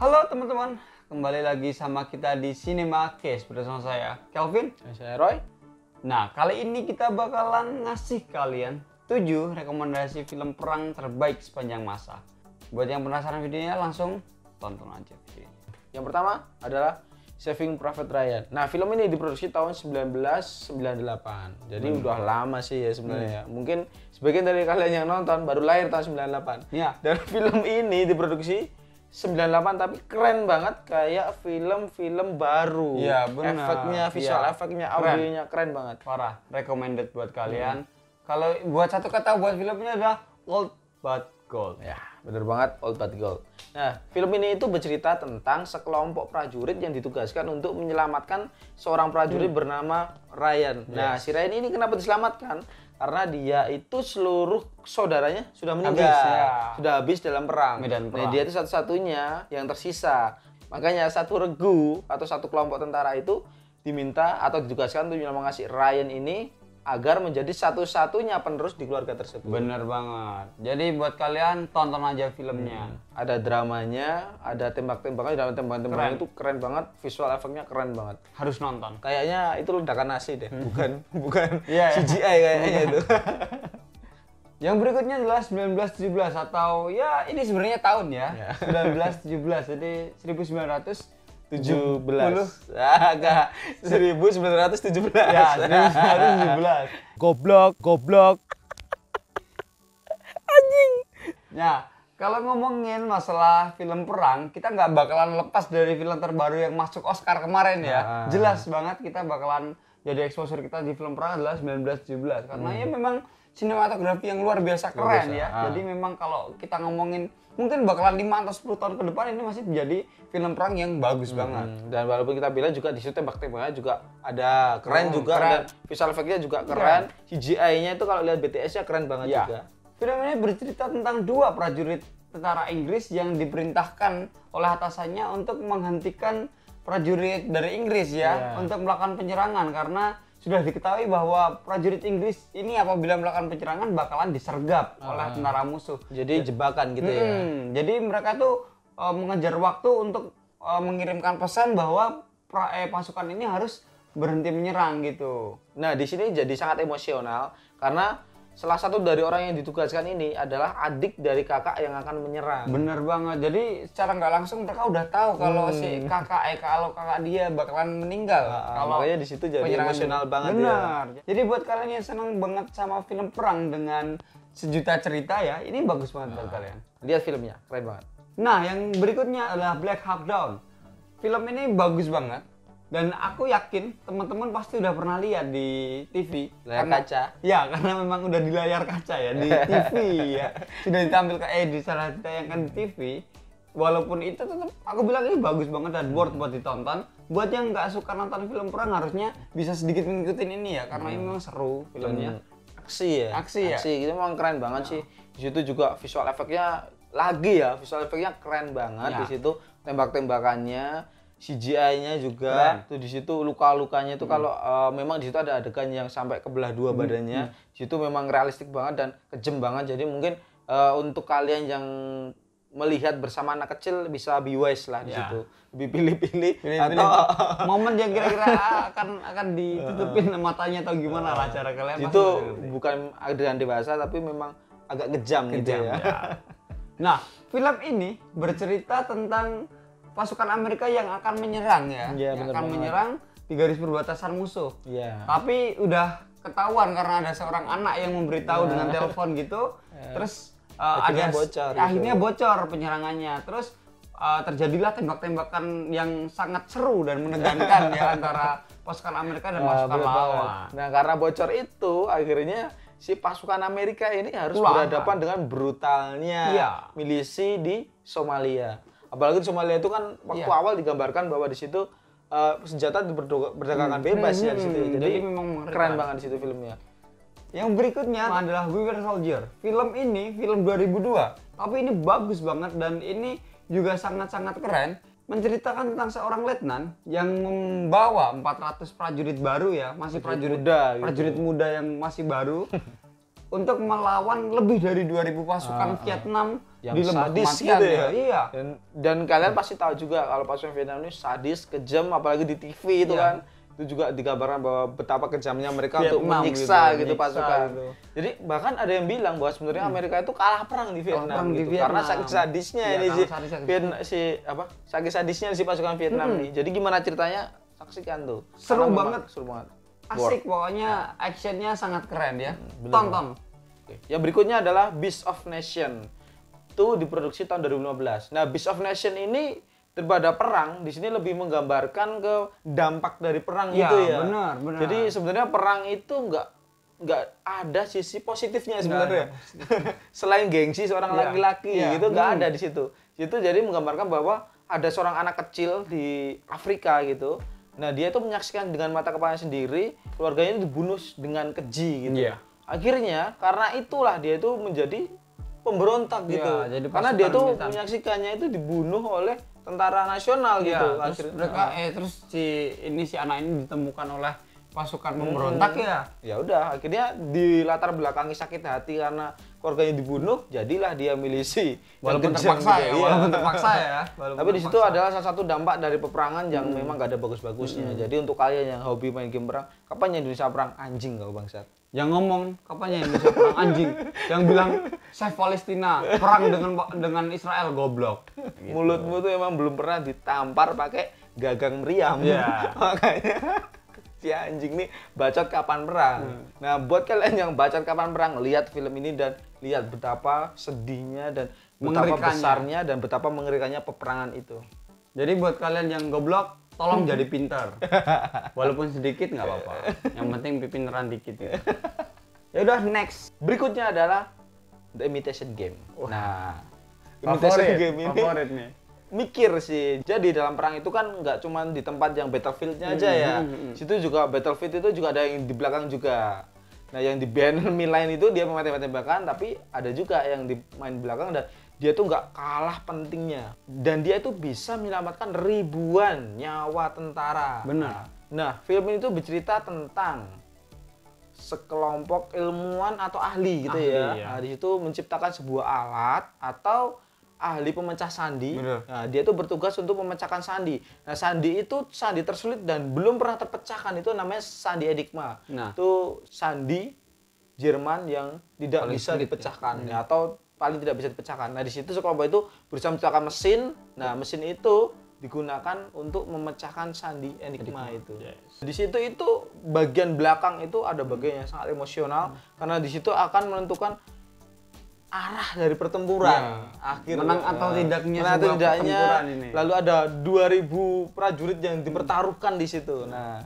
Halo teman-teman, kembali lagi sama kita di Cinema Case bersama saya Kelvin. Saya Roy. Nah, kali ini kita bakalan ngasih kalian 7 rekomendasi film perang terbaik sepanjang masa. Buat yang penasaran videonya langsung tonton aja videonya. Yang pertama adalah Saving Private Ryan. Nah, film ini diproduksi tahun 1998. Jadi udah lama sih ya sebenarnya. Mungkin sebagian dari kalian yang nonton baru lahir tahun 98. Ya. Dan film ini diproduksi 98 tapi keren banget kayak film-film baru. Iya, benar. Efeknya, visual efeknya, audionya keren banget. Parah, recommended buat kalian. Kalau buat satu kata buat filmnya adalah Old But Gold. Ya, bener banget, Old But Gold. Nah, film ini itu bercerita tentang sekelompok prajurit yang ditugaskan untuk menyelamatkan seorang prajurit bernama Ryan. Nah, si Ryan ini kenapa diselamatkan? Karena dia itu seluruh saudaranya sudah meninggal, sudah habis dalam perang. Medan Nah, perang. dia itu satu-satunya yang tersisa. Makanya satu regu atau satu kelompok tentara itu diminta atau ditugaskan untuk menyelamatkan si Ryan ini agar menjadi satu-satunya penerus di keluarga tersebut. Bener banget. Jadi buat kalian tonton aja filmnya. Ada dramanya, ada tembak-tembakannya, dalam tembak-tembakannya itu keren banget, visual efeknya keren banget. Harus nonton. Kayaknya itu ledakan nasi deh, bukan Iya, iya. CGI kayaknya itu. Yang berikutnya adalah 1917 atau ya ini sebenarnya tahun ya. 1917 jadi 1917. 17. Agak 1917. Ya, 1917. Goblok. Nah, kalau ngomongin masalah film perang, kita nggak bakalan lepas dari film terbaru yang masuk Oscar kemarin ya. Jelas banget kita bakalan jadi exposure kita di film perang adalah 1917 karena ya memang sinematografi yang luar biasa keren ya. Jadi memang kalau kita ngomongin mungkin bakalan 5 atau 10 tahun ke depan ini masih menjadi film perang yang bagus banget. Dan walaupun kita bilang juga di situ tembak-tembakannya juga ada keren juga keren. dan visual efeknya juga keren. CGI-nya itu kalau lihat BTS-nya keren banget Ya. juga. Film ini bercerita tentang 2 prajurit tentara Inggris yang diperintahkan oleh atasannya untuk menghentikan prajurit dari Inggris ya untuk melakukan penyerangan karena sudah diketahui bahwa prajurit Inggris ini apabila melakukan penyerangan bakalan disergap oleh tentara musuh. Jadi jebakan gitu ya. Jadi mereka tuh mengejar waktu untuk mengirimkan pesan bahwa pasukan ini harus berhenti menyerang gitu. Nah, di sini jadi sangat emosional karena salah satu dari orang yang ditugaskan ini adalah adik dari kakak yang akan menyerang. Bener banget. Jadi secara nggak langsung mereka udah tahu kalau si kalau kakak dia bakalan meninggal. Kalau Makanya di situ jadi penyerangan. emosional banget ya. Benar. Jadi buat kalian yang seneng banget sama film perang dengan sejuta cerita ya, ini bagus banget buat kalian. Lihat filmnya, keren banget. Nah, yang berikutnya adalah Black Hawk Down. Film ini bagus banget. Dan aku yakin teman-teman pasti udah pernah lihat di TV. Layar kaca. Ya, karena memang udah di layar kaca ya, di TV ya. Sudah ditampilkan di salah ditayangkan di TV. Walaupun itu tetap aku bilang ini bagus banget dan worth buat ditonton. Buat yang nggak suka nonton film perang harusnya bisa sedikit ngikutin ini ya, karena ini memang seru filmnya. Aksi ya. Aksi ya? Aksi itu memang keren banget sih. Di situ juga visual efeknya visual efeknya keren banget di situ. Tembak-tembakannya, CGI-nya juga tuh di situ luka-lukanya itu kalau memang di situ ada adegan yang sampai kebelah 2 badannya. Di situ memang realistik banget dan kejam banget. Jadi mungkin untuk kalian yang melihat bersama anak kecil bisa be wise lah di situ. Lebih pilih-pilih atau momen yang kira-kira akan ditutupin matanya atau gimana lah cara kalian. itu bukan adegan dewasa tapi memang agak kejam gitu ya. Nah, film ini bercerita tentang pasukan Amerika yang akan menyerang ya, Iya, yang bener akan banget. menyerang di garis perbatasan musuh. Iya. Tapi udah ketahuan karena ada seorang anak yang memberitahu dengan telepon gitu, terus Akhirnya ada bocor akhirnya bocor penyerangannya. Terus terjadilah tembak-tembakan yang sangat seru dan menegangkan ya antara pasukan Amerika dan pasukan Bener banget. lawan. Nah, karena bocor itu akhirnya si pasukan Amerika ini harus Pulang. berhadapan dengan brutalnya Iya. milisi di Somalia. Apalagi di Somalia itu kan waktu Iya. awal digambarkan bahwa di situ senjata diperdagangkan bebas ya di situ. Jadi memang mengerikan. keren banget di situ filmnya. Yang berikutnya adalah We Were Soldier. Film ini film 2002, tapi ini bagus banget dan ini juga sangat-sangat keren. Menceritakan tentang seorang letnan yang membawa 400 prajurit baru ya, masih prajurit muda gitu. prajurit muda yang masih baru untuk melawan lebih dari 2.000 pasukan Vietnam yang di lembah sadis kematian gitu ya. ya. Iya. Dan kalian pasti tahu juga kalau pasukan Vietnam ini sadis, kejam, apalagi di TV itu Iya. kan. Itu juga digambarkan bahwa betapa kejamnya mereka untuk Vietnam menyiksa gitu, gitu menyiksa pasukan. gitu. Jadi bahkan ada yang bilang bahwa sebenarnya Amerika itu kalah perang di Vietnam perang di gitu. Vietnam. Karena saking sadisnya Iya, ini karena si sadisnya. saking sadisnya si pasukan Vietnam nih. Jadi gimana ceritanya? Saksikan tuh. Seru Karena memang banget. Seru banget. Asik pokoknya, actionnya sangat keren ya. Tonton. Oke. Yang berikutnya adalah Beast of Nation. Itu diproduksi tahun 2015. Nah, Beast of Nation ini daripada perang, di sini lebih menggambarkan ke dampak dari perang Ya, itu ya. benar, benar. Jadi sebenarnya perang itu nggak ada sisi positifnya sebenarnya. Selain gengsi seorang Ya, laki-laki ya. gitu nggak ada di situ. Itu jadi menggambarkan bahwa ada seorang anak kecil di Afrika gitu. Nah, dia itu menyaksikan dengan mata kepalanya sendiri keluarganya itu dibunuh dengan keji gitu. Iya. Akhirnya karena itulah dia itu menjadi pemberontak Iya, gitu. jadi Karena dia pasukan tuh militan. menyaksikannya itu dibunuh oleh tentara nasional Iya, gitu. terus Akhirnya mereka terus si anak ini ditemukan oleh pasukan pemberontak ya. ya udah akhirnya di latar belakangi sakit hati karena keluarganya dibunuh, jadilah dia milisi. Walaupun yang kejam terpaksa gitu. ya, Iya. walaupun terpaksa ya. Walaupun Tapi di situ terpaksa. adalah salah satu dampak dari peperangan yang memang gak ada bagus-bagusnya. Jadi untuk kalian yang hobi main game perang, kapan Indonesia perang anjing kau bangsat? Yang ngomong kapannya Indonesia perang anjing, yang bilang save Palestina, perang dengan Israel goblok. Gitu. Mulutmu tuh emang belum pernah ditampar pakai gagang meriam. Iya. Makanya si anjing nih bacot kapan perang. Nah, buat kalian yang bacot kapan perang, lihat film ini dan lihat betapa sedihnya dan betapa Mengerikannya. besarnya dan betapa mengerikannya peperangan itu. Jadi buat kalian yang goblok, tolong jadi pintar. Walaupun sedikit nggak apa-apa. Yang penting pinteran dikit gitu. Ya udah next. Berikutnya adalah The Imitation Game. Nah, Favorit nih. mikir sih. Jadi dalam perang itu kan nggak cuma di tempat yang battlefield-nya aja ya. Situ juga battlefield itu juga ada yang di belakang juga. Nah, yang di enemy line itu dia pemain tembakan, tapi ada juga yang di main belakang dan dia tuh nggak kalah pentingnya. Dan dia itu bisa menyelamatkan ribuan nyawa tentara. Benar. Nah, film ini tuh bercerita tentang sekelompok ilmuwan atau ahli gitu Ahli, ya. ya. Nah, di situ menciptakan sebuah alat atau ahli pemecah sandi. Bener. Nah, dia tuh bertugas untuk memecahkan sandi. Nah, sandi itu sandi tersulit dan belum pernah terpecahkan, itu namanya sandi Enigma. Nah. Itu sandi Jerman yang tidak Paling bisa sulit dipecahkan ya, atau paling tidak bisa dipecahkan. Nah, di situ sekelompok itu berusaha menciptakan mesin. Nah, mesin itu digunakan untuk memecahkan sandi Enigma itu. Yes. Di situ itu bagian belakang itu ada bagian yang sangat emosional karena di situ akan menentukan arah dari pertempuran. Menang atau tidaknya menang atau sebuah tidaknya. pertempuran ini. Lalu ada 2000 prajurit yang dipertaruhkan di situ. Nah,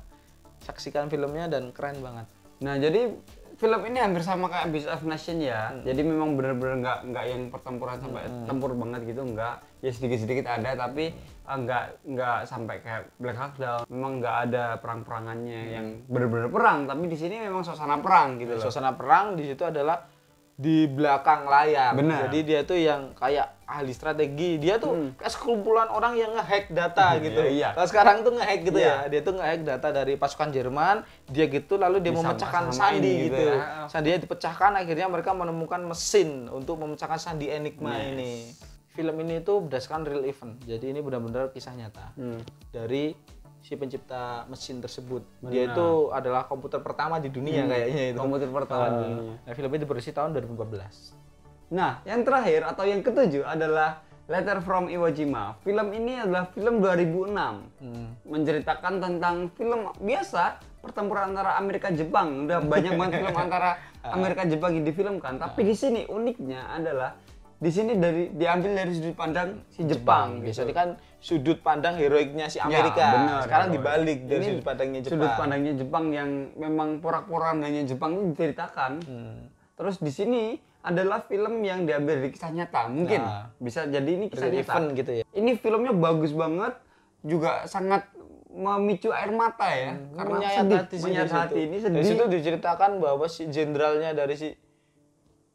saksikan filmnya dan keren banget. Nah, jadi film ini hampir sama kayak Beast of Nation ya. Jadi memang benar-benar nggak yang pertempuran sampai tempur banget gitu, enggak. Ya sedikit-sedikit ada tapi nggak sampai kayak Black Hawk Down. Memang nggak ada perang-perangannya yang benar-benar perang, tapi di sini memang suasana perang gitu loh. Suasana perang di situ adalah di belakang layar. Benar. Jadi dia tuh yang kayak ahli strategi. Dia tuh kayak sekumpulan orang yang nge-hack data gitu. Iya. Kalau sekarang tuh nge-hack gitu Iya. ya. Dia tuh nge-hack data dari pasukan Jerman. Dia gitu lalu dia memecahkan Disama-samain sandi gitu gitu. ya. Sandinya dipecahkan, akhirnya mereka menemukan mesin untuk memecahkan sandi Enigma Yes. ini. Film ini tuh berdasarkan real event. Jadi ini benar-benar kisah nyata. Dari si pencipta mesin tersebut. Dia itu adalah komputer pertama di dunia kayaknya itu. Komputer pertama di dunia. Nah, film ini diproduksi tahun 2014. Nah, yang terakhir atau yang ketujuh adalah Letter from Iwo Jima. Film ini adalah film 2006. Menceritakan tentang film biasa, pertempuran antara Amerika Jepang. Udah banyak banget film antara Amerika Jepang yang difilmkan, tapi di sini uniknya adalah di sini diambil dari sudut pandang si Jepang. Biasanya kan sudut pandang heroiknya si Ya, Amerika. benar, Sekarang heroik. dibalik dari Ini sudut pandangnya Jepang. Sudut pandangnya Jepang yang memang porak-porandanya Jepang ini diceritakan. Terus di sini adalah film yang diambil dari kisah nyata. Mungkin bisa jadi ini kisah Real nyata. event gitu ya. Ini filmnya bagus banget, juga sangat memicu air mata ya. Karena Menyayat sedih, hati sih menyayat di situ. hati ini sedih. Dari situ diceritakan bahwa si jenderalnya dari si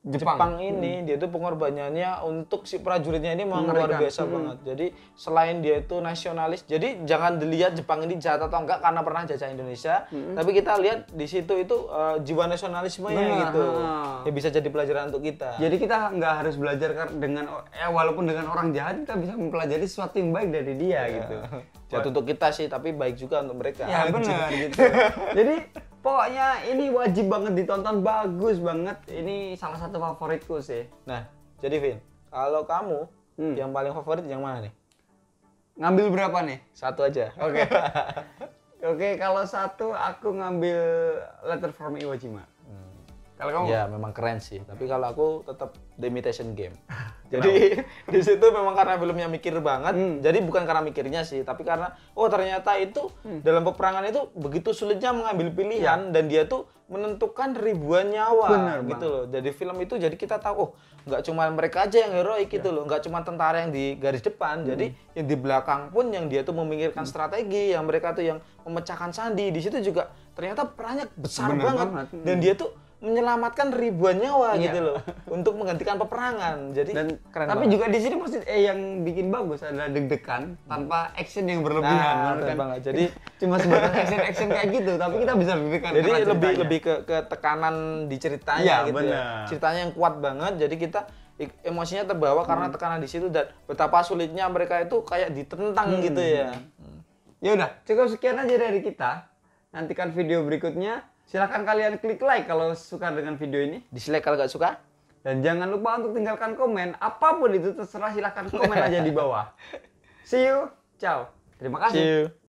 Jepang ini dia tuh pengorbanannya untuk si prajuritnya ini memang luar biasa banget. Jadi selain dia itu nasionalis, jadi jangan dilihat Jepang ini jahat atau enggak karena pernah jajah Indonesia, tapi kita lihat di situ itu jiwa nasionalismenya gitu. Ya bisa jadi pelajaran untuk kita. Jadi kita nggak harus belajar dengan walaupun dengan orang jahat kita bisa mempelajari sesuatu yang baik dari dia gitu. Jahat untuk kita sih, tapi baik juga untuk mereka. Ya benar gitu. Jadi pokoknya ini wajib banget ditonton, bagus banget. Ini salah satu favoritku sih. Nah, jadi Vin, kalau kamu yang paling favorit yang mana nih? Ngambil berapa nih? Satu aja. Oke. Oke, kalau satu aku ngambil Letter from Iwo Jima. Kalau kamu? Ya, memang keren sih. Tapi kalau aku tetap The Imitation Game. Jadi di situ memang karena filmnya mikir banget. Jadi bukan karena mikirnya sih, tapi karena ternyata itu dalam peperangan itu begitu sulitnya mengambil pilihan dan dia tuh menentukan ribuan nyawa gitu loh. Jadi film itu jadi kita tahu nggak cuma mereka aja yang heroik gitu loh, nggak cuma tentara yang di garis depan. Jadi yang di belakang pun yang dia tuh memikirkan strategi, yang mereka tuh yang memecahkan sandi. Di situ juga ternyata perannya besar banget. Dan dia tuh menyelamatkan ribuan nyawa gitu loh untuk menggantikan peperangan. Jadi keren tapi banget. Juga di sini maksud yang bikin bagus adalah deg-degan tanpa action yang berlebihan. Banget. Jadi cuma sebatas action kayak gitu, tapi kita bisa deg-degan. Jadi lebih ke tekanan di ceritanya gitu ya. Ceritanya yang kuat banget. Jadi kita emosinya terbawa karena tekanan di situ dan betapa sulitnya mereka itu kayak ditentang gitu ya. Ya udah, cukup sekian aja dari kita. Nantikan video berikutnya. Silahkan kalian klik like kalau suka dengan video ini. Dislike kalau nggak suka. Dan jangan lupa untuk tinggalkan komen. Apapun itu terserah, silahkan komen aja di bawah. See you. Ciao. Terima kasih. See you.